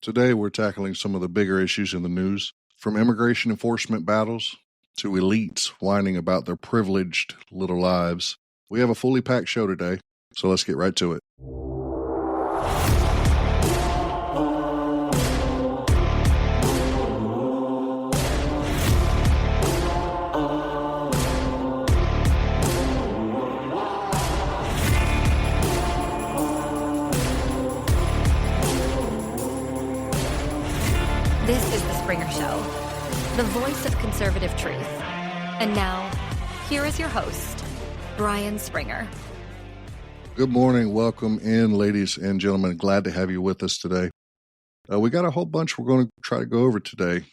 Today, we're tackling some of the bigger issues in the news, from immigration enforcement battles to elites whining about their privileged little lives. We have a fully packed show today, so let's get right to it. This is The Springer Show, the voice of conservative truth. And now, here is your host, Brian Springer. Good morning. Welcome in, ladies and gentlemen. Glad to have you with us today. We got a whole bunch we're going to try to go over today.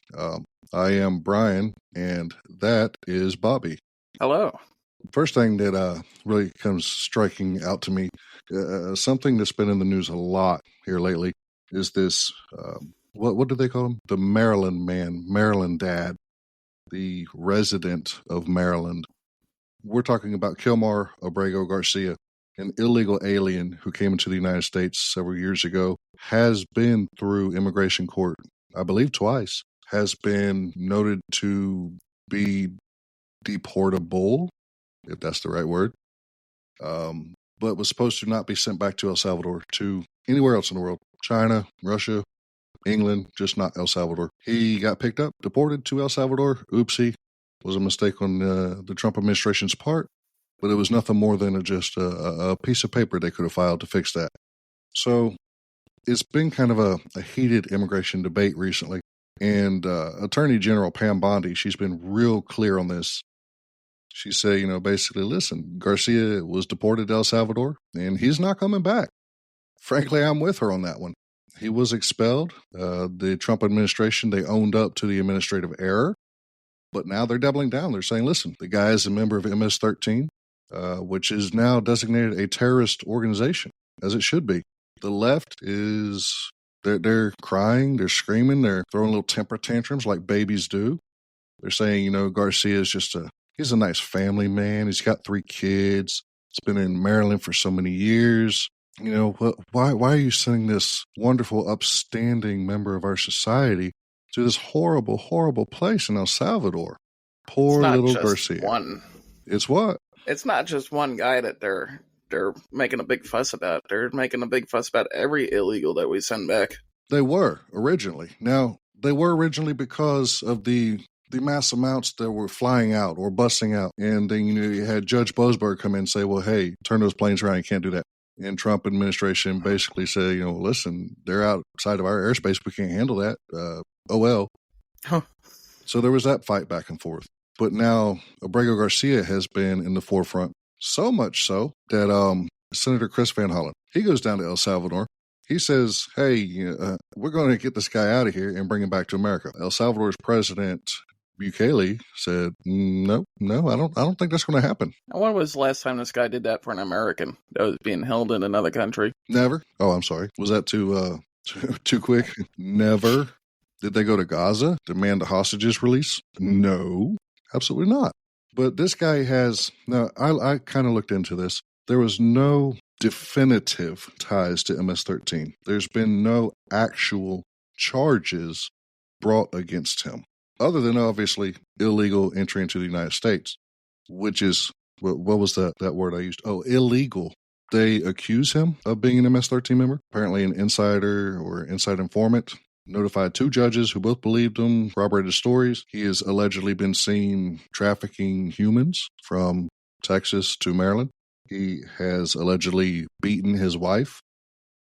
I am Brian, and that is Bobby. Hello. First thing that really comes striking out to me, something that's been in the news a lot here lately, is this... What do they call him? The Maryland man, Maryland dad, the resident of Maryland. We're talking about Kilmar Abrego Garcia, an illegal alien who came into the United States several years ago, has been through immigration court, I believe twice, has been noted to be deportable, if that's the right word, but was supposed to not be sent back to El Salvador, to anywhere else in the world, China, Russia, England, just not El Salvador. He got picked up, deported to El Salvador. Oopsie. Was a mistake on the Trump administration's part, but it was nothing more than just a piece of paper they could have filed to fix that. So it's been kind of a heated immigration debate recently, and Attorney General Pam Bondi, she's been real clear on this. She said, basically, listen, Garcia was deported to El Salvador, and he's not coming back. Frankly, I'm with her on that one. He was expelled. The Trump administration, they owned up to the administrative error, but now they're doubling down. They're saying, listen, the guy is a member of MS-13, which is now designated a terrorist organization, as it should be. The left is, they're crying, they're screaming, they're throwing little temper tantrums like babies do. They're saying, Garcia is he's a nice family man. He's got 3 kids. He's been in Maryland for so many years. Why are you sending this wonderful, upstanding member of our society to this horrible, horrible place in El Salvador? Poor little Garcia. It's what? It's not just one guy that they're making a big fuss about. They're making a big fuss about every illegal that we send back. They were originally. Now, they were originally because of the mass amounts that were flying out or busting out. And then, you had Judge Boasberg come in and say, well, hey, turn those planes around. You can't do that. And Trump administration basically said, listen, they're outside of our airspace. We can't handle that. Oh, well. Huh. So there was that fight back and forth. But now Abrego Garcia has been in the forefront, so much so that Senator Chris Van Hollen, he goes down to El Salvador. He says, hey, we're going to get this guy out of here and bring him back to America. El Salvador's president, Bukele, said, no, I don't think that's going to happen. When was the last time this guy did that for an American that was being held in another country? Never. Oh, I'm sorry. Was that too quick? Never. Did they go to Gaza, demand the hostages release? No, absolutely not. But this guy I kind of looked into this. There was no definitive ties to MS-13. There's been no actual charges brought against him, other than obviously illegal entry into the United States, which is, what was that word I used? Oh, illegal. They accuse him of being an MS-13 member. Apparently an insider or inside informant notified 2 judges who both believed him, corroborated stories. He has allegedly been seen trafficking humans from Texas to Maryland. He has allegedly beaten his wife,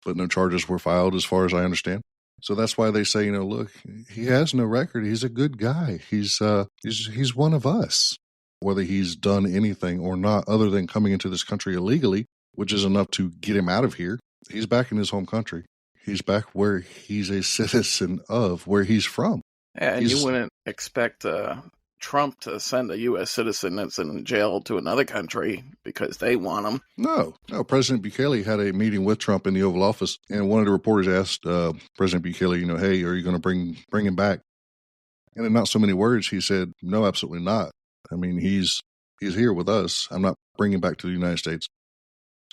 but no charges were filed as far as I understand. So that's why they say, look, he has no record. He's a good guy. He's one of us. Whether he's done anything or not, other than coming into this country illegally, which is enough to get him out of here, he's back in his home country. He's back where he's a citizen of, where he's from. Yeah, and you wouldn't expect Trump to send a U.S. citizen that's in jail to another country because they want him. No. President Bukele had a meeting with Trump in the Oval Office, and one of the reporters asked President Bukele, hey, are you going to bring him back? And in not so many words, he said, no, absolutely not. I mean, he's here with us. I'm not bringing him back to the United States.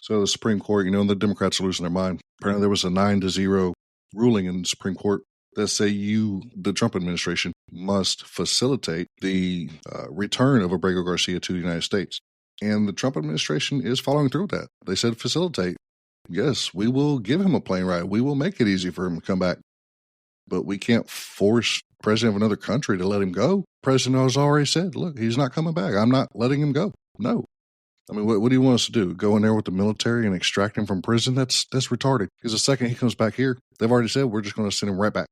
So the Supreme Court, the Democrats are losing their mind. Apparently there was a 9-0 ruling in the Supreme Court that say the Trump administration, must facilitate the return of Abrego Garcia to the United States. And the Trump administration is following through with that. They said facilitate. Yes, we will give him a plane ride. We will make it easy for him to come back. But we can't force the president of another country to let him go. The president has already said, look, he's not coming back. I'm not letting him go. No. I mean, what do you want us to do? Go in there with the military and extract him from prison? That's retarded. Because the second he comes back here, they've already said we're just going to send him right back.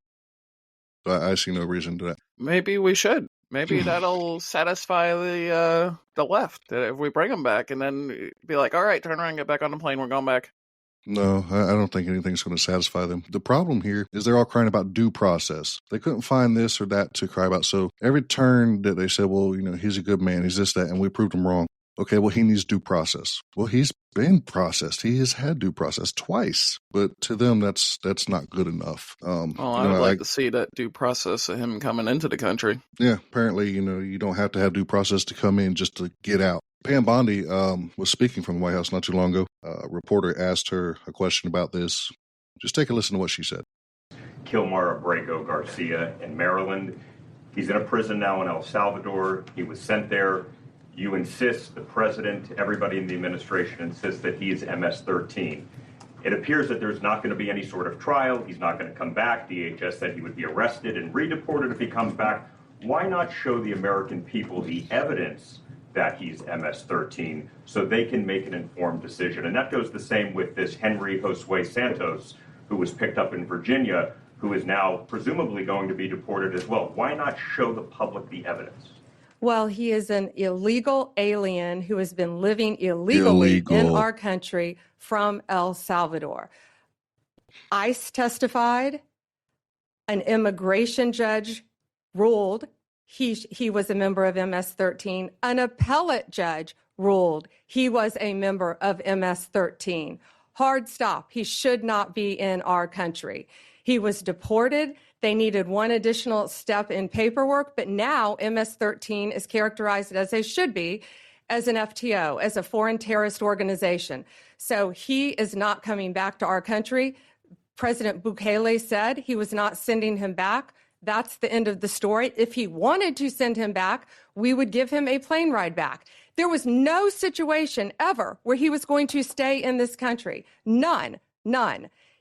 So I see no reason to that. Maybe we should. Maybe that'll satisfy the left. That if we bring him back and then be like, all right, turn around, get back on the plane, we're going back. No, I don't think anything's going to satisfy them. The problem here is they're all crying about due process. They couldn't find this or that to cry about. So every turn that they said, well, he's a good man, he's this, that, and we proved him wrong. Okay, well, he needs due process. Well, he's been processed. He has had due process twice. But to them, that's not good enough. Well, I would like to see that due process of him coming into the country. Yeah, apparently, you don't have to have due process to come in just to get out. Pam Bondi was speaking from the White House not too long ago. A reporter asked her a question about this. Just take a listen to what she said. Kilmar Abrego Garcia in Maryland. He's in a prison now in El Salvador. He was sent there. You insist, the president, everybody in the administration insists that he is MS-13. It appears that there's not going to be any sort of trial. He's not going to come back. DHS said he would be arrested and redeported if he comes back. Why not show the American people the evidence that he's MS-13 so they can make an informed decision? And that goes the same with this Henry Josue Santos, who was picked up in Virginia, who is now presumably going to be deported as well. Why not show the public the evidence? Well, he is an illegal alien who has been living illegally in our country from El Salvador. ICE testified. An immigration judge ruled he was a member of MS-13. An appellate judge ruled he was a member of MS-13. Hard stop. He should not be in our country. He was deported. They needed one additional step in paperwork, but now MS-13 is characterized as they should be, as an FTO, as a foreign terrorist organization. So he is not coming back to our country. President Bukele said he was not sending him back. That's the end of the story. If he wanted to send him back, we would give him a plane ride back. There was no situation ever where he was going to stay in this country. None.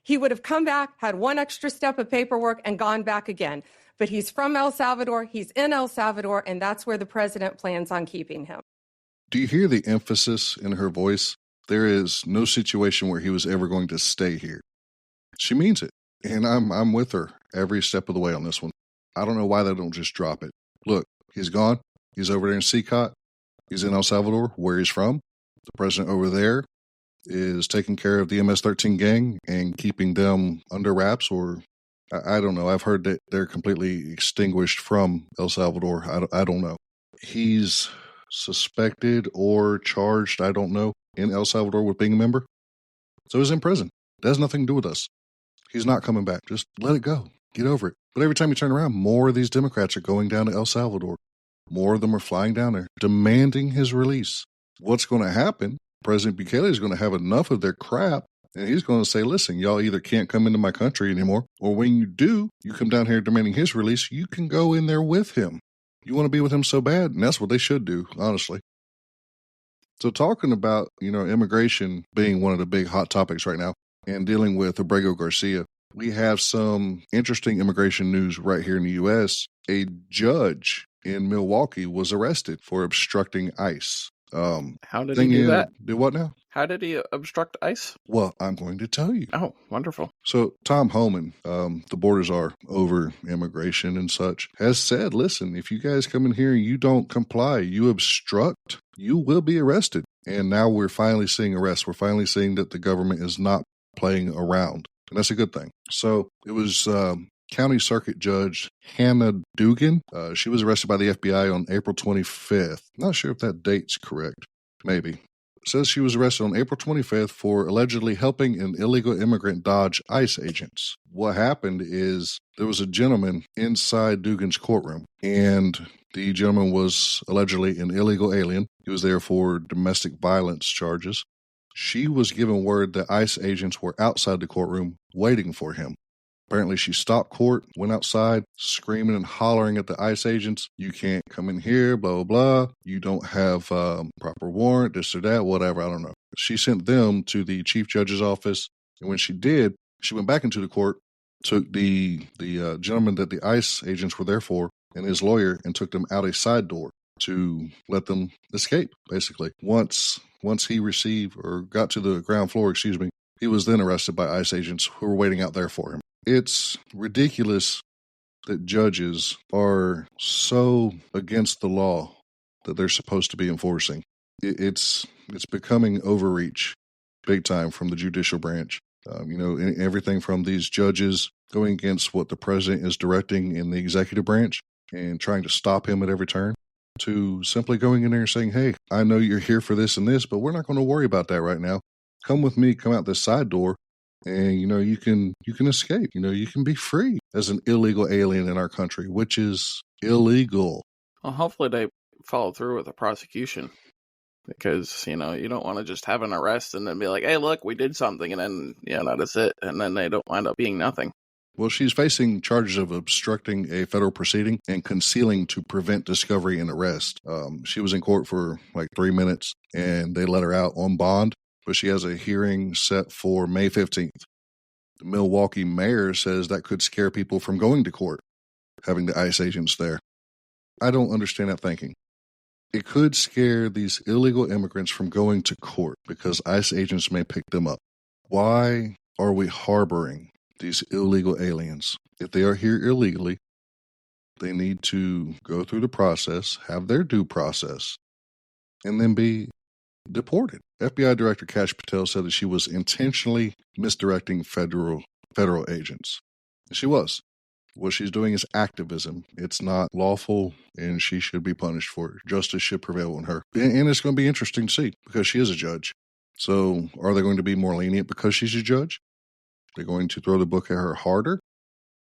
He would have come back, had one extra step of paperwork, and gone back again. But he's from El Salvador, he's in El Salvador, and that's where the president plans on keeping him. Do you hear the emphasis in her voice? There is no situation where he was ever going to stay here. She means it, and I'm with her every step of the way on this one. I don't know why they don't just drop it. Look, he's gone. He's over there in CCOT. He's in El Salvador, where he's from. The president over there is taking care of the MS-13 gang and keeping them under wraps, or I don't know. I've heard that they're completely extinguished from El Salvador. I don't know. He's suspected or charged, I don't know, in El Salvador with being a member. So he's in prison. That has nothing to do with us. He's not coming back. Just let it go. Get over it. But every time you turn around, more of these Democrats are going down to El Salvador. More of them are flying down there, demanding his release. What's going to happen? President Bukele is going to have enough of their crap, and he's going to say, listen, y'all either can't come into my country anymore, or when you do, you come down here demanding his release, you can go in there with him. You want to be with him so bad, and that's what they should do, honestly. So talking about, immigration being one of the big hot topics right now, and dealing with Abrego Garcia, we have some interesting immigration news right here in the U.S. A judge in Milwaukee was arrested for obstructing ICE. How did he do that? Do what now? How did he obstruct ICE? Well, I'm going to tell you. Oh, wonderful. So Tom Homan, the border czar over immigration and such, has said, listen, if you guys come in here and you don't comply, you obstruct, you will be arrested. And now we're finally seeing arrests. We're finally seeing that the government is not playing around. And that's a good thing. So it was County Circuit Judge Hannah Dugan. She was arrested by the FBI on April 25th. Not sure if that date's correct. Maybe. It says she was arrested on April 25th for allegedly helping an illegal immigrant dodge ICE agents. What happened is there was a gentleman inside Dugan's courtroom, and the gentleman was allegedly an illegal alien. He was there for domestic violence charges. She was given word that ICE agents were outside the courtroom waiting for him. Apparently, she stopped court, went outside, screaming and hollering at the ICE agents, "You can't come in here, blah, blah, blah. You don't have proper warrant, this or that, whatever, I don't know." She sent them to the chief judge's office, and when she did, she went back into the court, took the gentleman that the ICE agents were there for and his lawyer and took them out a side door to let them escape, basically. Once he received or got to the ground floor, he was then arrested by ICE agents who were waiting out there for him. It's ridiculous that judges are so against the law that they're supposed to be enforcing. It's becoming overreach big time from the judicial branch. Everything from these judges going against what the president is directing in the executive branch and trying to stop him at every turn, to simply going in there and saying, "Hey, I know you're here for this and this, but we're not going to worry about that right now. Come with me, come out this side door, and you can escape. You can be free as an illegal alien in our country," which is illegal. Well, hopefully they follow through with the prosecution, because you don't want to just have an arrest and then be like, "Hey, look, we did something," and then that's it, and then they don't wind up being nothing. Well, she's facing charges of obstructing a federal proceeding and concealing to prevent discovery and arrest. She was in court for like 3 minutes, and they let her out on bond, but she has a hearing set for May 15th. The Milwaukee mayor says that could scare people from going to court, having the ICE agents there. I don't understand that thinking. It could scare these illegal immigrants from going to court because ICE agents may pick them up. Why are we harboring these illegal aliens? If they are here illegally, they need to go through the process, have their due process, and then be deported. FBI Director Kash Patel said that she was intentionally misdirecting federal agents. She was. What she's doing is activism. It's not lawful, and she should be punished for it. Justice should prevail on her. And it's going to be interesting to see, because she is a judge. So are they going to be more lenient because she's a judge? They're going to throw the book at her harder?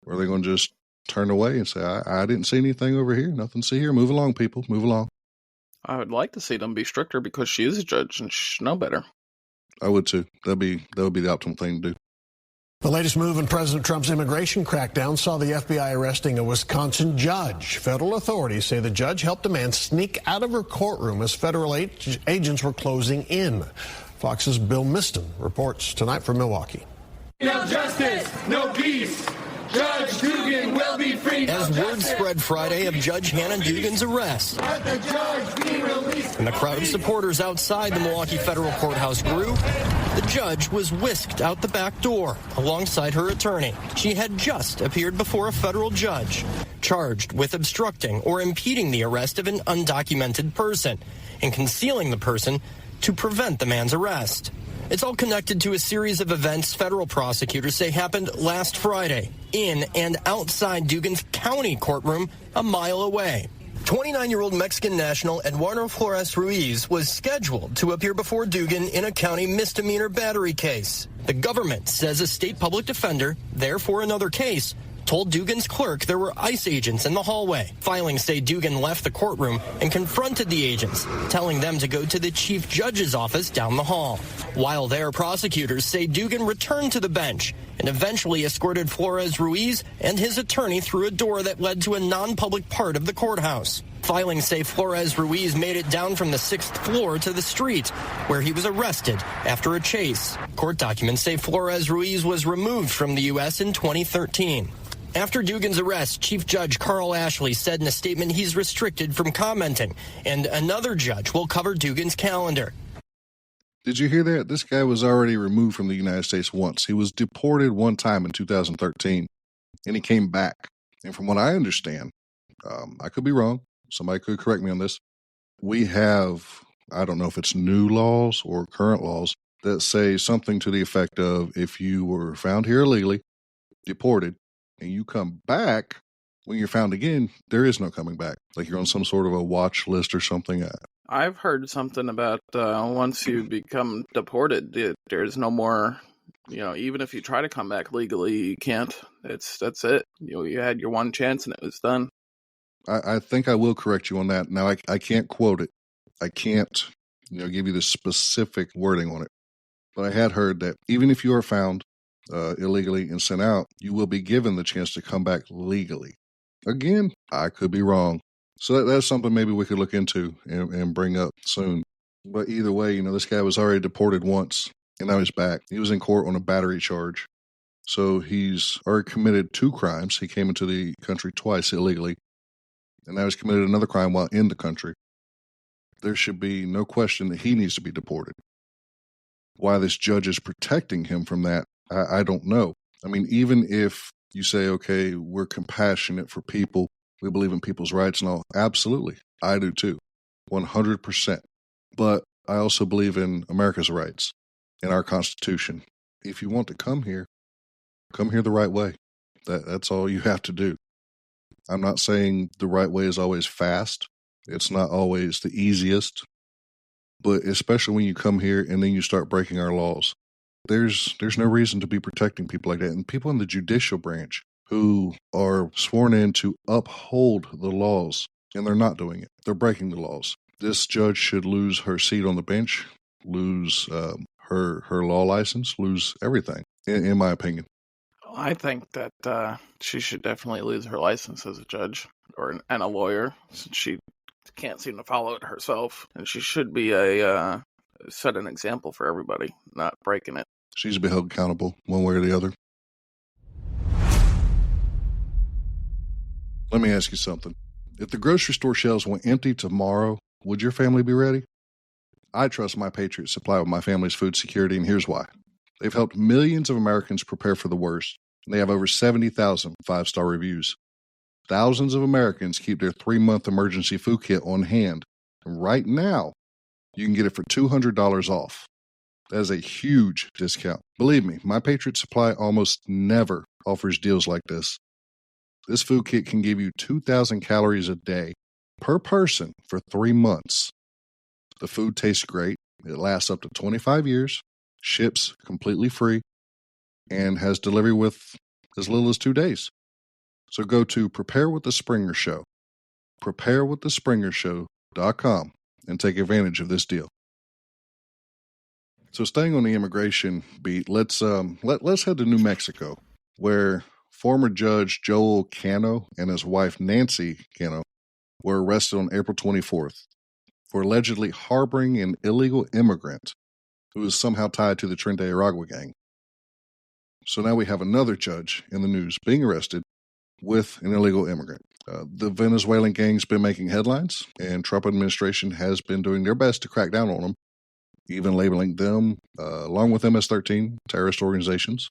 Or are they going to just turn away and say, I didn't see anything over here, nothing to see here. Move along, people, move along. I would like to see them be stricter because she is a judge and she should know better. I would too. That would be the optimal thing to do. The latest move in President Trump's immigration crackdown saw the FBI arresting a Wisconsin judge. Federal authorities say the judge helped a man sneak out of her courtroom as federal agents were closing in. Fox's Bill Miston reports tonight from Milwaukee. No justice, no peace. Judge Dugan will be free. As word spread Friday of Judge Hannah Dugan's arrest, Let the judge be released. and the crowd of supporters outside the Milwaukee Federal Courthouse grew, the judge was whisked out the back door alongside her attorney. She had just appeared before a federal judge, charged with obstructing or impeding the arrest of an undocumented person and concealing the person to prevent the man's arrest. It's all connected to a series of events federal prosecutors say happened last Friday in and outside Dugan's county courtroom a mile away. 29-year-old Mexican national Eduardo Flores Ruiz was scheduled to appear before Dugan in a county misdemeanor battery case. The government says a state public defender, there for another case, told Dugan's clerk there were ICE agents in the hallway. Filings say Dugan left the courtroom and confronted the agents, telling them to go to the chief judge's office down the hall. While there, prosecutors say Dugan returned to the bench and eventually escorted Flores Ruiz and his attorney through a door that led to a non-public part of the courthouse. Filings say Flores Ruiz made it down from the 6th floor to the street, where he was arrested after a chase. Court documents say Flores Ruiz was removed from the U.S. in 2013. After Dugan's arrest, Chief Judge Carl Ashley said in a statement he's restricted from commenting, and another judge will cover Dugan's calendar. Did you hear that? This guy was already removed from the United States once. He was deported one time in 2013, and he came back. And from what I understand, I could be wrong. Somebody could correct me on this. We have, I don't know if it's new laws or current laws, that say something to the effect of if you were found here illegally, deported, and you come back, when you're found again, there is no coming back. Like you're on some sort of a watch list or something. I've heard something about once you become deported, there's no more, even if you try to come back legally, you can't. That's it. You had your one chance and it was done. I think I will correct you on that. Now, I can't quote it. I can't, give you the specific wording on it. But I had heard that even if you are found illegally and sent out, you will be given the chance to come back legally. Again, I could be wrong. So that's something maybe we could look into and bring up soon. But either way, this guy was already deported once, and now he's back. He was in court on a battery charge. So he's already committed 2 crimes. He came into the country twice illegally, and now he's committed another crime while in the country. There should be no question that he needs to be deported. Why this judge is protecting him from that, I don't know. I mean, even if you say, okay, we're compassionate for people, we believe in people's rights and all, absolutely, I do too, 100%. But I also believe in America's rights and our Constitution. If you want to come here the right way. That's all you have to do. I'm not saying the right way is always fast. It's not always the easiest. But especially when you come here and then you start breaking our laws, there's no reason to be protecting people like that. And people in the judicial branch who are sworn in to uphold the laws, and they're not doing it. They're breaking the laws. This judge should lose her seat on the bench, lose her law license, lose everything, in my opinion. I think that she should definitely lose her license as a judge and a lawyer, since she can't seem to follow it herself. And she should be set an example for everybody, not breaking it. She's to be held accountable one way or the other. Let me ask you something. If the grocery store shelves went empty tomorrow, would your family be ready? I trust my Patriot Supply with my family's food security, and here's why. They've helped millions of Americans prepare for the worst, and they have over 70,000 5-star reviews. Thousands of Americans keep their 3-month emergency food kit on hand, and right now, you can get it for $200 off. That is a huge discount. Believe me, my Patriot Supply almost never offers deals like this. This food kit can give you 2,000 calories a day per person for 3 months. The food tastes great. It lasts up to 25 years, ships completely free, and has delivery with as little as 2 days. So go to Prepare with the Springer Show, preparewiththespringershow.com, and take advantage of this deal. So staying on the immigration beat, let's head to New Mexico, where former Judge Joel Cano and his wife Nancy Cano were arrested on April 24th for allegedly harboring an illegal immigrant who is somehow tied to the Tren de Aragua gang. So now we have another judge in the news being arrested with an illegal immigrant. The Venezuelan gang's been making headlines, and Trump administration has been doing their best to crack down on them, even labeling them, along with MS-13, terrorist organizations.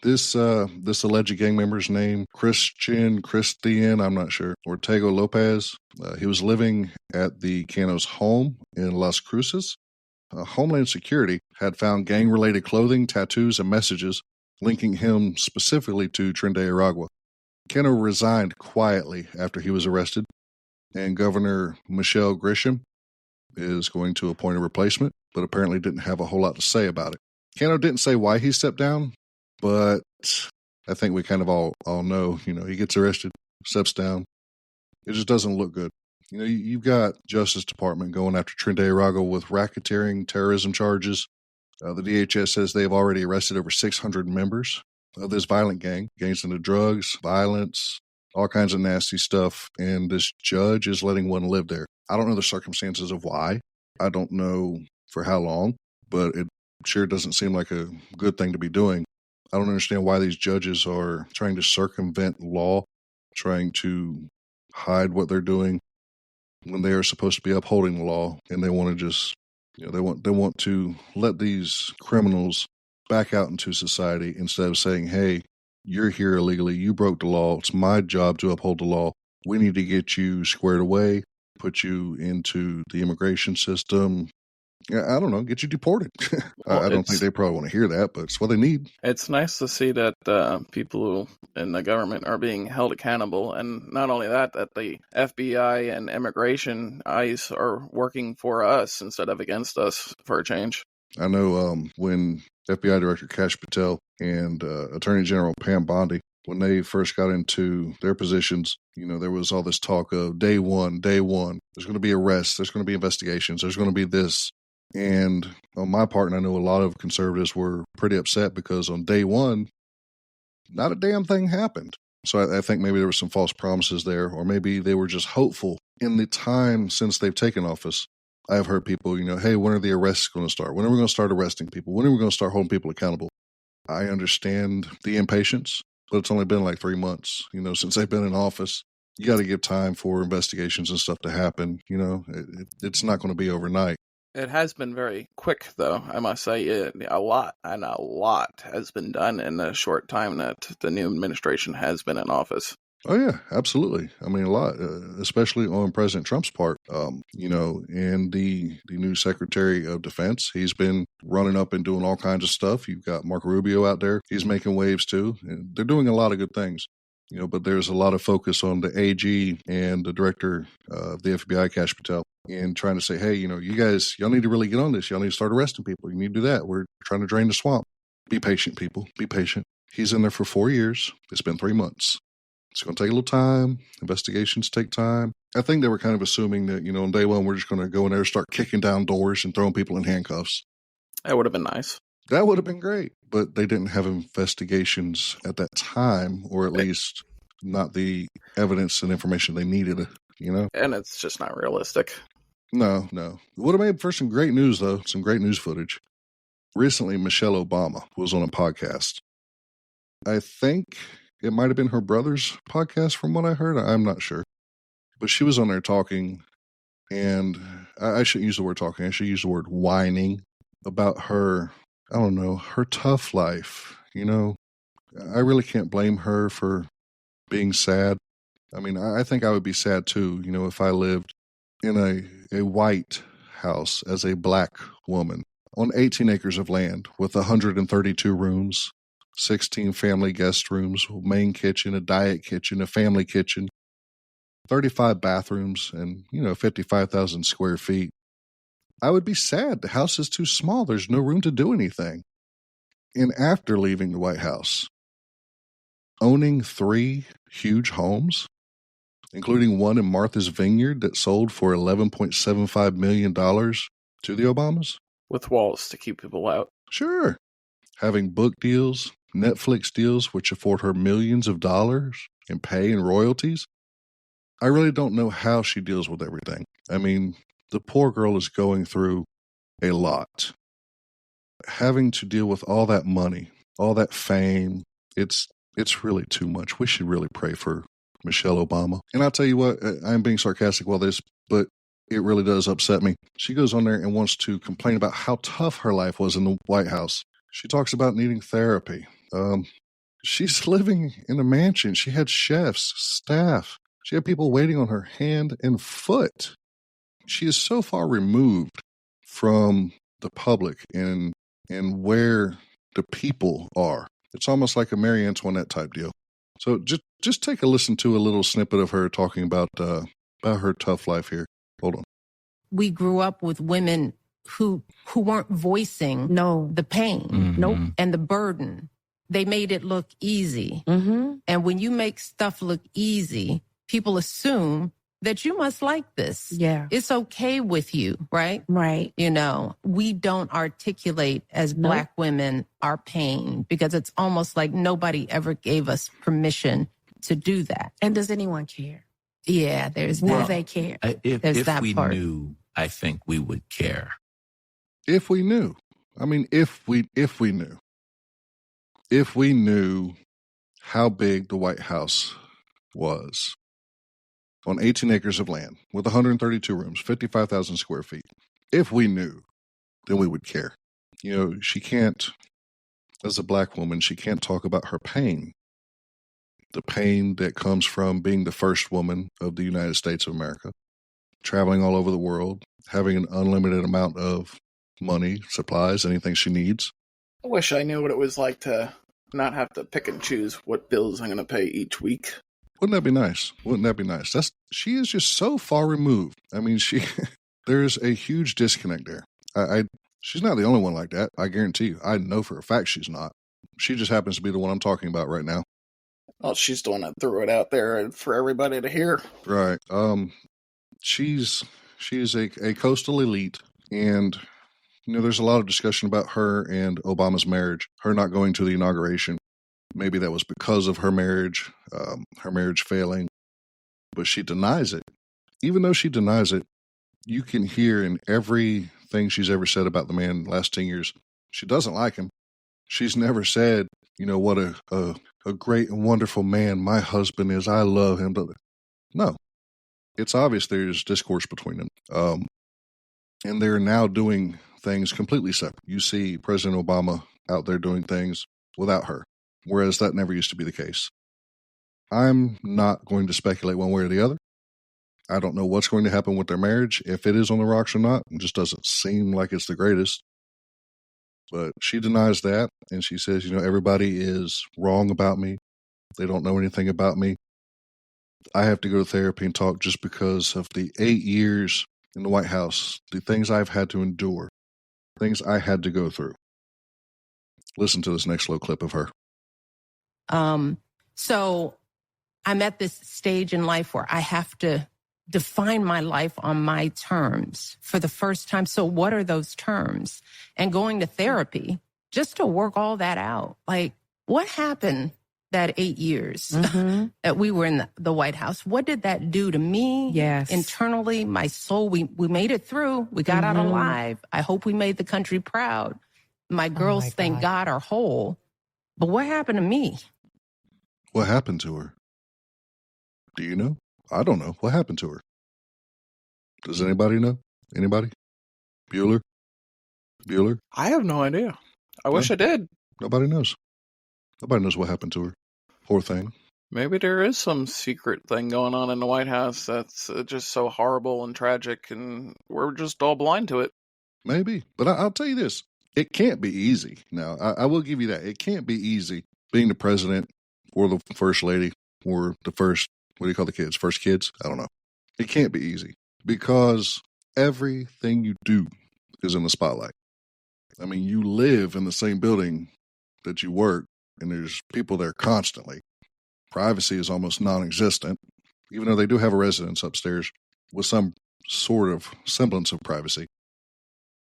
This alleged gang member's name, Christian, I'm not sure, Ortega Lopez. He was living at the Cano's home in Las Cruces. Homeland Security had found gang-related clothing, tattoos, and messages linking him specifically to Tren de Aragua. Cano resigned quietly after he was arrested, and Governor Michelle Grisham is going to appoint a replacement, but apparently didn't have a whole lot to say about it. Cano didn't say why he stepped down, but I think we kind of all know, he gets arrested, steps down. It just doesn't look good. You've got Justice Department going after Tren de Aragua with racketeering, terrorism charges. The DHS says they've already arrested over 600 members of this violent gang, gangs into drugs, violence, all kinds of nasty stuff, and this judge is letting one live there. I don't know the circumstances of why. I don't know for how long, but it sure doesn't seem like a good thing to be doing. I don't understand why these judges are trying to circumvent law, trying to hide what they're doing when they are supposed to be upholding the law, and they want to just, they want to let these criminals back out into society instead of saying, hey, you're here illegally, you broke the law, it's my job to uphold the law, we need to get you squared away, put you into the immigration system. I don't know, get you deported. Well, I don't think they probably want to hear that, but it's what they need. It's nice to see that people in the government are being held accountable. And not only that the FBI and immigration, ICE, are working for us instead of against us for a change. I know when FBI Director Kash Patel and Attorney General Pam Bondi, when they first got into their positions, there was all this talk of day one, there's going to be arrests, there's going to be investigations, there's going to be this. And on my part, and I know a lot of conservatives were pretty upset because on day one, not a damn thing happened. So I think maybe there were some false promises there, or maybe they were just hopeful. In the time since they've taken office, I've heard people, hey, when are the arrests going to start? When are we going to start arresting people? When are we going to start holding people accountable? I understand the impatience, but it's only been like 3 months, since they've been in office. You got to give time for investigations and stuff to happen. It's not going to be overnight. It has been very quick, though. I must say, a lot has been done in the short time that the new administration has been in office. Oh, yeah, absolutely. I mean, a lot, especially on President Trump's part, and the new Secretary of Defense. He's been running up and doing all kinds of stuff. You've got Marco Rubio out there. He's making waves, too. And they're doing a lot of good things. But there's a lot of focus on the AG and the director of the FBI, Kash Patel, and trying to say, hey, you guys, y'all need to really get on this. Y'all need to start arresting people. You need to do that. We're trying to drain the swamp. Be patient, people. Be patient. He's in there for 4 years. It's been 3 months. It's going to take a little time. Investigations take time. I think they were kind of assuming that, on day one, we're just going to go in there and start kicking down doors and throwing people in handcuffs. That would have been nice. That would have been great. But they didn't have investigations at that time, or at least not the evidence and information they needed, And it's just not realistic. No. It would have made for some great news, though. Some great news footage. Recently, Michelle Obama was on a podcast. I think it might have been her brother's podcast from what I heard. I'm not sure. But she was on there talking, and I shouldn't use the word talking. I should use the word whining about her, her tough life. I really can't blame her for being sad. I mean, I think I would be sad too, if I lived in a white house as a black woman on 18 acres of land with 132 rooms, 16 family guest rooms, a main kitchen, a diet kitchen, a family kitchen, 35 bathrooms, and, 55,000 square feet. I would be sad. The house is too small. There's no room to do anything. And after leaving the White House, owning 3 huge homes, including one in Martha's Vineyard that sold for $11.75 million to the Obamas. With walls to keep people out. Sure. Having book deals, Netflix deals, which afford her millions of dollars in pay and royalties. I really don't know how she deals with everything. I mean, the poor girl is going through a lot. Having to deal with all that money, all that fame, it's really too much. We should really pray for Michelle Obama. And I'll tell you what, I'm being sarcastic while this, but it really does upset me. She goes on there and wants to complain about how tough her life was in the White House. She talks about needing therapy. She's living in a mansion. She had chefs, staff. She had people waiting on her hand and foot. She is so far removed from the public and where the people are. It's almost like a Marie Antoinette type deal. So just take a listen to a little snippet of her talking about her tough life here. Hold on. We grew up with women who weren't voicing the pain, and the burden. They made it look easy. And when you make stuff look easy, people assume that you must like this. Yeah. It's okay with you, right? Right. We don't articulate as Black women our pain because it's almost like nobody ever gave us permission to do that. And does anyone care? Yeah, there's Will that. they care? If we knew, I think we would care. If we knew. I mean, if we knew. If we knew how big the White House was on 18 acres of land with 132 rooms, 55,000 square feet. If we knew, then we would care. She can't, as a Black woman, she can't talk about her pain. The pain that comes from being the first woman of the United States of America, traveling all over the world, having an unlimited amount of money, supplies, anything she needs. I wish I knew what it was like to not have to pick and choose what bills I'm going to pay each week. Wouldn't that be nice? Wouldn't that be nice? She is just so far removed. I mean, there's a huge disconnect there. She's not the only one like that. I guarantee you. I know for a fact she's not. She just happens to be the one I'm talking about right now. Well, she's the one that threw it out there for everybody to hear. Right. She's a coastal elite, and There's a lot of discussion about her and Obama's marriage, her not going to the inauguration. Maybe that was because of her marriage failing, but she denies it. Even though she denies it, you can hear in everything she's ever said about the man last 10 years, she doesn't like him. She's never said, what a great and wonderful man my husband is. I love him. No, it's obvious there's discourse between them. And they're now doing things completely separate. You see President Obama out there doing things without her, whereas that never used to be the case. I'm not going to speculate one way or the other. I don't know what's going to happen with their marriage, if it is on the rocks or not. It just doesn't seem like it's the greatest. But she denies that, and she says, everybody is wrong about me. They don't know anything about me. I have to go to therapy and talk just because of the 8 years in the White House, the things I've had to endure, things I had to go through. Listen to this next little clip of her. So I'm at this stage in life where I have to define my life on my terms for the first time. So what are those terms? And going to therapy just to work all that out. Like, what happened that 8 years that we were in the White House? What did that do to me? Yes. Internally, my soul, we made it through. We got out alive. I hope we made the country proud. My girls, thank God, are whole. But what happened to me? What happened to her? Do you know? I don't know. What happened to her? Does anybody know? Anybody? Bueller? I have no idea. I wish I did. Nobody knows. Nobody knows what happened to her. Poor thing. Maybe there is some secret thing going on in the White House that's just so horrible and tragic, and we're just all blind to it. Maybe. But I'll tell you this. It can't be easy. Now, I will give you that. It can't be easy being the president or the first lady or the first, what do you call the kids? First kids? I don't know. It can't be easy because everything you do is in the spotlight. I mean, you live in the same building that you work, and there's people there constantly. Privacy is almost non-existent, even though they do have a residence upstairs with some sort of semblance of privacy.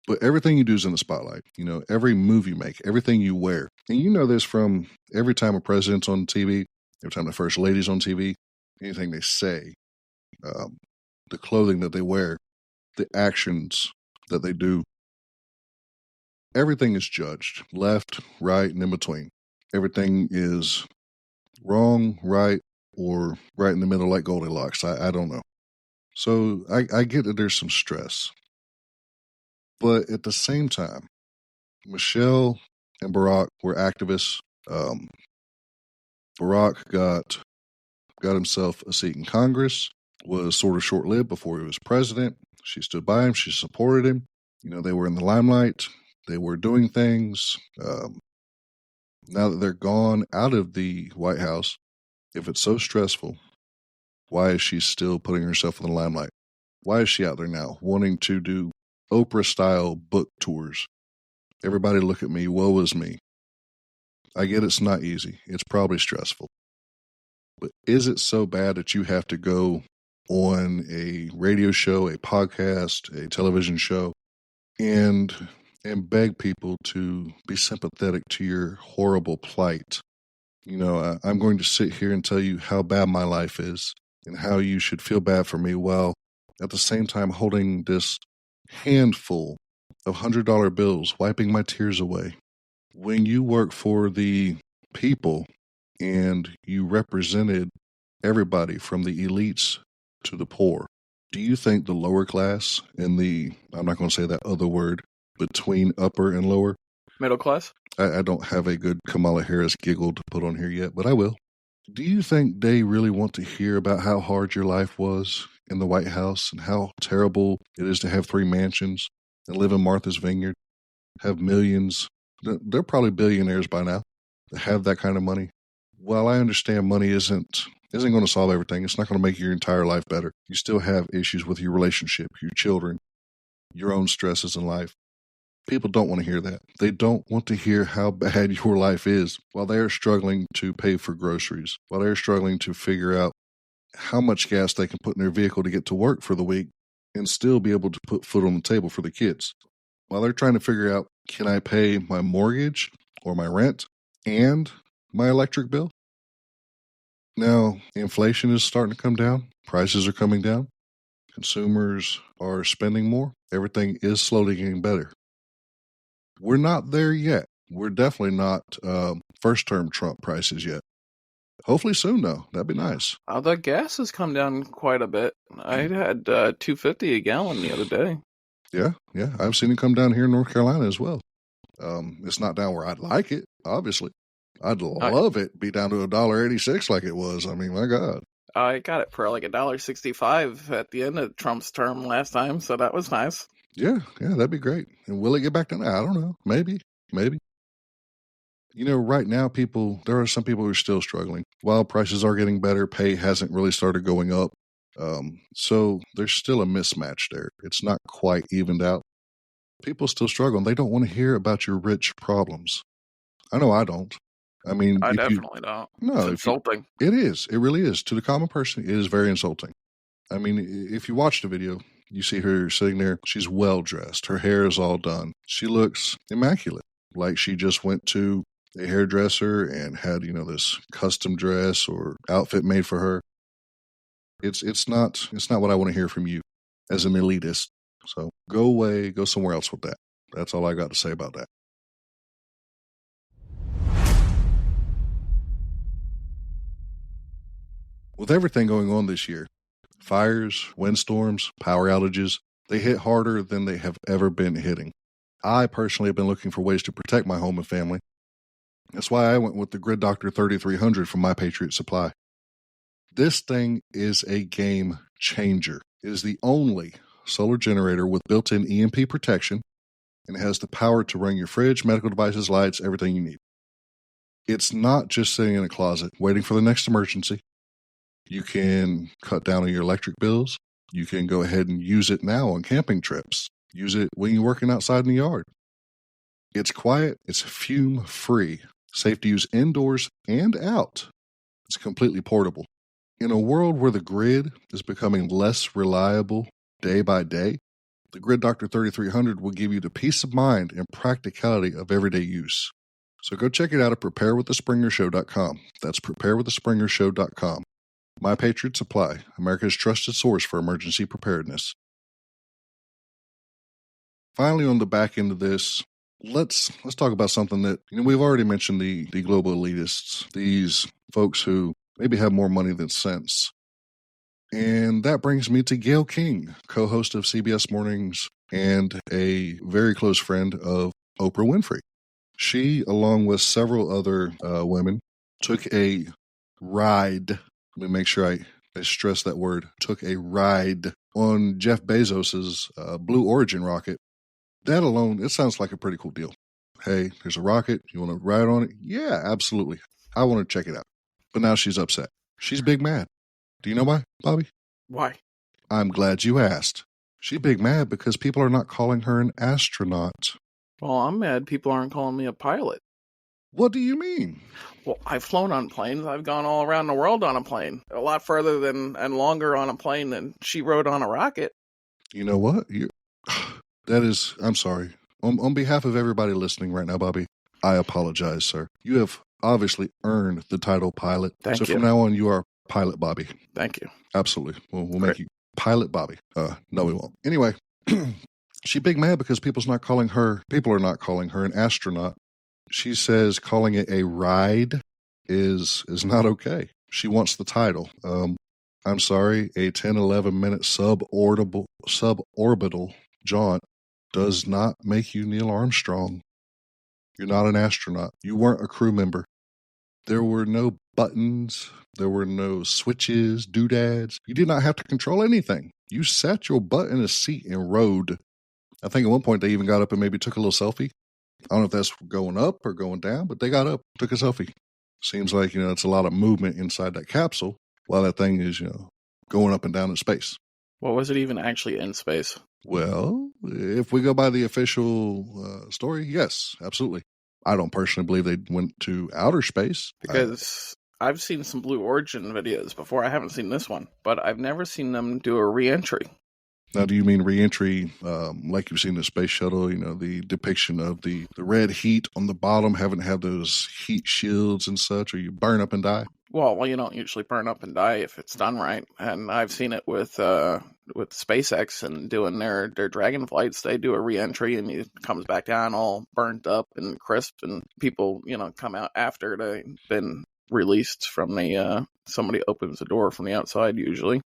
But everything you do is in the spotlight. Every move you make, everything you wear. And you know this from every time a president's on TV, every time the first lady's on TV, anything they say, the clothing that they wear, the actions that they do. Everything is judged, left, right, and in between. Everything is wrong, right, or right in the middle like Goldilocks. I don't know. So I get that there's some stress. But at the same time, Michelle and Barack were activists. Barack got himself a seat in Congress, was sort of short-lived before he was president. She stood by him. She supported him. They were in the limelight. They were doing things. Now that they're gone out of the White House, if it's so stressful, why is she still putting herself in the limelight? Why is she out there now wanting to do Oprah-style book tours? Everybody look at me, woe is me. I get it's not easy. It's probably stressful. But is it so bad that you have to go on a radio show, a podcast, a television show, and beg people to be sympathetic to your horrible plight? I'm going to sit here and tell you how bad my life is and how you should feel bad for me, while at the same time holding this handful of $100 bills, wiping my tears away. When you work for the people and you represented everybody from the elites to the poor, do you think the lower class and I'm not going to say that other word, between upper and lower? Middle class? I don't have a good Kamala Harris giggle to put on here yet, but I will. Do you think they really want to hear about how hard your life was in the White House and how terrible it is to have 3 mansions and live in Martha's Vineyard, have millions? They're probably billionaires by now that have that kind of money. While I understand money isn't going to solve everything, it's not going to make your entire life better. You still have issues with your relationship, your children, your own stresses in life. People don't want to hear that. They don't want to hear how bad your life is while they are struggling to pay for groceries, while they're struggling to figure out how much gas they can put in their vehicle to get to work for the week and still be able to put food on the table for the kids. while they're trying to figure out, can I pay my mortgage or my rent and my electric bill? Now, inflation is starting to come down. Prices are coming down. Consumers are spending more. Everything is slowly getting better. We're not there yet. We're definitely not first-term Trump prices yet. Hopefully soon, though. That'd be nice. The gas has come down quite a bit. I had $2.50 a gallon the other day. Yeah. I've seen it come down here in North Carolina as well. It's not down where I'd like it, obviously. I'd love it be down to $1.86 like it was. I mean, my God. I got it for like $1.65 at the end of Trump's term last time, so that was nice. Yeah, that'd be great. And will it get back down? I don't know. Maybe. You know, right now, there are some people who are still struggling. While prices are getting better, pay hasn't really started going up. So there's still a mismatch there. It's not quite evened out. People still struggle, and they don't want to hear about your rich problems. I know I don't. I mean, I definitely don't. No, it's insulting. It is. It really is. To the common person, it is very insulting. I mean, if you watch the video, you see her sitting there. She's well-dressed. Her hair is all done. She looks immaculate, like she just went to a hairdresser and had, this custom dress or outfit made for her. It's not what I want to hear from you as an elitist. So go away, go somewhere else with that. That's all I got to say about that. With everything going on this year, fires, windstorms, power outages, they hit harder than they have ever been hitting. I personally have been looking for ways to protect my home and family. That's why I went with the Grid Doctor 3300 from My Patriot Supply. This thing is a game changer. It is the only solar generator with built-in EMP protection, and it has the power to run your fridge, medical devices, lights, everything you need. It's not just sitting in a closet waiting for the next emergency. You can cut down on your electric bills. You can go ahead and use it now on camping trips. Use it when you're working outside in the yard. It's quiet. It's fume-free. Safe to use indoors and out. It's completely portable. In a world where the grid is becoming less reliable day by day, the Grid Doctor 3300 will give you the peace of mind and practicality of everyday use. So go check it out at preparewiththespringershow.com. That's preparewiththespringershow.com. My Patriot Supply, America's trusted source for emergency preparedness. Finally, on the back end of this, let's talk about something that, we've already mentioned the global elitists, these folks who maybe have more money than sense. And that brings me to Gayle King, co-host of CBS Mornings and a very close friend of Oprah Winfrey. She, along with several other women, took a ride. Let me make sure I stress that word. Took a ride on Jeff Bezos's Blue Origin rocket. That alone, it sounds like a pretty cool deal. Hey, there's a rocket. You want to ride on it? Yeah, absolutely. I want to check it out. But now she's upset. She's big mad. Do you know why, Bobby? Why? I'm glad you asked. She's big mad because people are not calling her an astronaut. Well, I'm mad people aren't calling me a pilot. What do you mean? Well, I've flown on planes. I've gone all around the world on a plane. A lot further than and longer on a plane than she rode on a rocket. You know what? I'm sorry. On behalf of everybody listening right now, Bobby, I apologize, sir. You have obviously earned the title pilot. Thank you. So from now on, you are Pilot Bobby. Thank you. Absolutely. We'll make you Pilot Bobby. No, we won't. Anyway, she's big mad because people are not calling her an astronaut. She says calling it a ride is not okay. She wants the title. I'm sorry, a 10, 11 minute suborbital jaunt does not make you Neil Armstrong. You're not an astronaut. You weren't a crew member. There were no buttons. There were no switches, doodads. You did not have to control anything. You sat your butt in a seat and rode. I think at one point they even got up and maybe took a little selfie. I don't know if that's going up or going down, but they got up, took a selfie. Seems like, it's a lot of movement inside that capsule while that thing is, going up and down in space. Well, was it even actually in space? Well, if we go by the official story, yes, absolutely. I don't personally believe they went to outer space. Because I've seen some Blue Origin videos before. I haven't seen this one, but I've never seen them do a re-entry. Now, do you mean reentry like you've seen the space shuttle, the depiction of the red heat on the bottom, having to have those heat shields and such, or you burn up and die? Well, you don't usually burn up and die if it's done right. And I've seen it with SpaceX and doing their Dragon flights. They do a reentry and it comes back down all burnt up and crisp, and people, come out after they've been released from the somebody opens the door from the outside usually.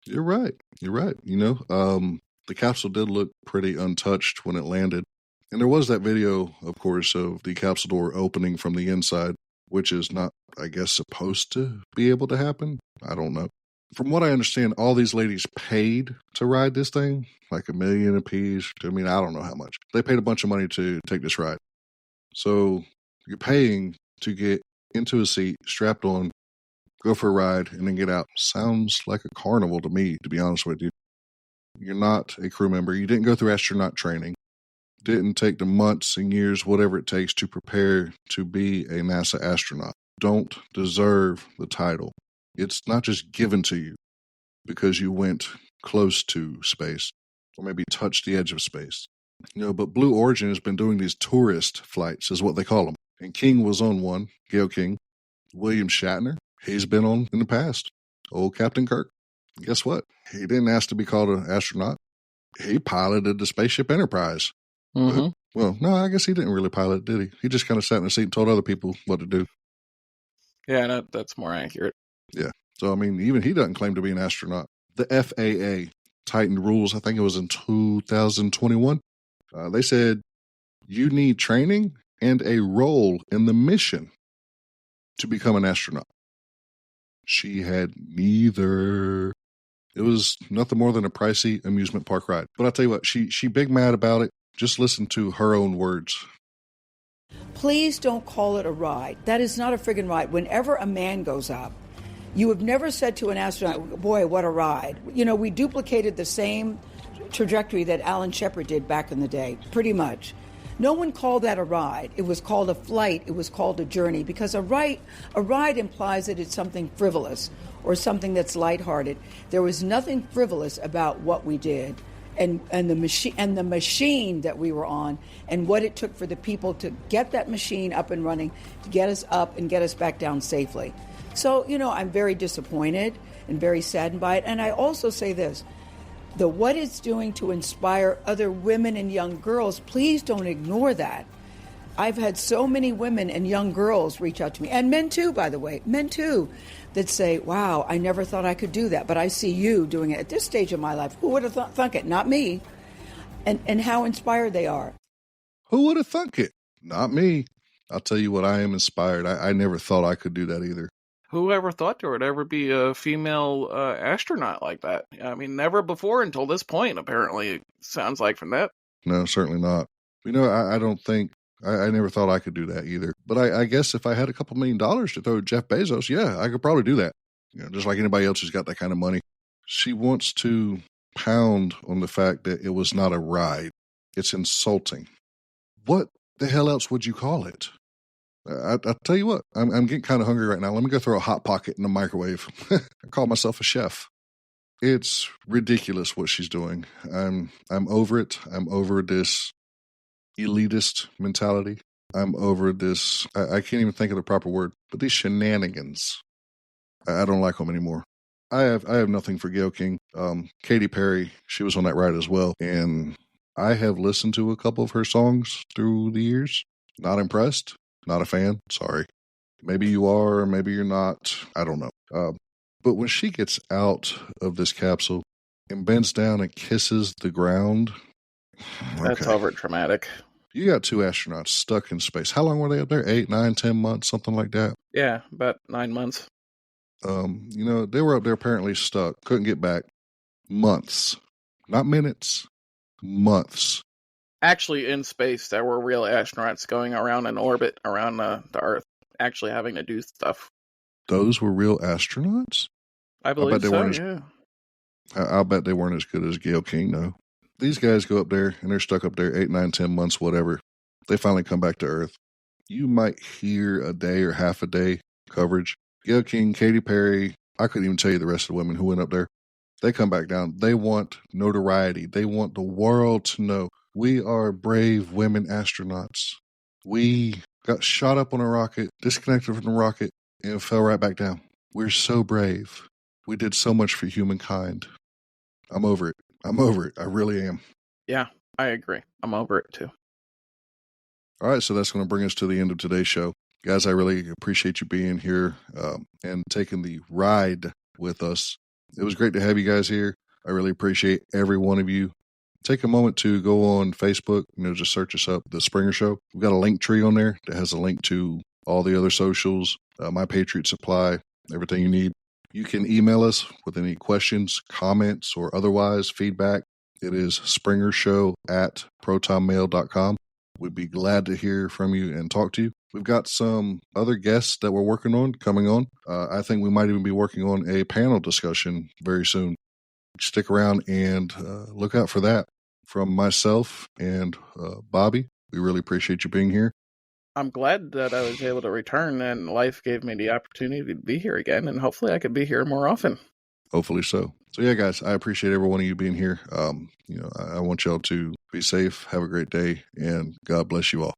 You're right. The capsule did look pretty untouched when it landed. And there was that video, of course, of the capsule door opening from the inside, which is not, I guess, supposed to be able to happen. I don't know. From what I understand, all these ladies paid to ride this thing, like $1 million apiece. I don't know how much. They paid a bunch of money to take this ride. So you're paying to get into a seat, strapped on, go for a ride, and then get out. Sounds like a carnival to me, to be honest with you. You're not a crew member. You didn't go through astronaut training. Didn't take the months and years, whatever it takes to prepare to be a NASA astronaut. Don't deserve the title. It's not just given to you because you went close to space or maybe touched the edge of space. But Blue Origin has been doing these tourist flights, is what they call them. And King was on one, Gail King. William Shatner, he's been on in the past. Old Captain Kirk. Guess what? He didn't ask to be called an astronaut. He piloted the Spaceship Enterprise. Mm-hmm. Well, no, I guess he didn't really pilot, did he? He just kind of sat in a seat and told other people what to do. Yeah, that's more accurate. Yeah. So, even he doesn't claim to be an astronaut. The FAA tightened rules, I think it was in 2021. They said you need training and a role in the mission to become an astronaut. She had neither. It was nothing more than a pricey amusement park ride. But I'll tell you what, she big mad about it. Just listen to her own words. Please don't call it a ride. That is not a friggin' ride. Whenever a man goes up, you have never said to an astronaut, boy, what a ride. We duplicated the same trajectory that Alan Shepard did back in the day, pretty much. No one called that a ride. It was called a flight. It was called a journey, because a ride implies that it's something frivolous or something that's lighthearted. There was nothing frivolous about what we did. And the machine that we were on, and what it took for the people to get that machine up and running, to get us up and get us back down safely. So, I'm very disappointed and very saddened by it. And I also say this, what it's doing to inspire other women and young girls, please don't ignore that. I've had so many women and young girls reach out to me, and men too, by the way, that say, wow, I never thought I could do that, but I see you doing it at this stage of my life. Who would have thunk it? Not me. And how inspired they are. Who would have thunk it? Not me. I'll tell you what, I am inspired. I never thought I could do that either. Whoever thought there would ever be a female astronaut like that? Never before until this point, apparently, it sounds like from that. No, certainly not. I don't think, I never thought I could do that either. But I guess if I had a couple $1 million to throw at Jeff Bezos, yeah, I could probably do that. Just like anybody else who's got that kind of money. She wants to pound on the fact that it was not a ride. It's insulting. What the hell else would you call it? I'll tell you what, I'm getting kind of hungry right now. Let me go throw a Hot Pocket in the microwave. I call myself a chef. It's ridiculous what she's doing. I'm over it. I'm over this elitist mentality. I'm over this, I can't even think of the proper word, but these shenanigans. I don't like them anymore. I have nothing for Gayle King. Katy Perry, she was on that ride as well. And I have listened to a couple of her songs through the years. Not impressed. Not a fan. Sorry. Maybe you are, maybe you're not. I don't know. But when she gets out of this capsule and bends down and kisses the ground. That's over traumatic. You got two astronauts stuck in space. How long were they up there? 8, 9, 10 months, something like that? Yeah, about 9 months. They were up there apparently stuck. Couldn't get back. Months. Not minutes. Months. Actually, in space, there were real astronauts going around in orbit around the Earth, actually having to do stuff. Those were real astronauts? I believe so, yeah. I'll bet they weren't as good as Gayle King, though. These guys go up there, and they're stuck up there 8, 9, 10 months, whatever. They finally come back to Earth. You might hear a day or half a day coverage. Gayle King, Katy Perry, I couldn't even tell you the rest of the women who went up there. They come back down. They want notoriety. They want the world to know we are brave women astronauts. We got shot up on a rocket, disconnected from the rocket, and fell right back down. We're so brave. We did so much for humankind. I'm over it. I'm over it. I really am. Yeah, I agree. I'm over it too. All right, so that's going to bring us to the end of today's show. Guys, I really appreciate you being here and taking the ride with us. It was great to have you guys here. I really appreciate every one of you. Take a moment to go on Facebook, just search us up, The Springer Show. We've got a link tree on there that has a link to all the other socials, My Patriot Supply, everything you need. You can email us with any questions, comments, or otherwise feedback. It is springershow@protonmail.com. We'd be glad to hear from you and talk to you. We've got some other guests that we're coming on. I think we might even be working on a panel discussion very soon. Stick around and look out for that. From myself and Bobby, we really appreciate you being here. I'm glad that I was able to return, and life gave me the opportunity to be here again, and hopefully I could be here more often. Hopefully so. So yeah, guys, I appreciate every one of you being here. I want y'all to be safe, have a great day, and God bless you all.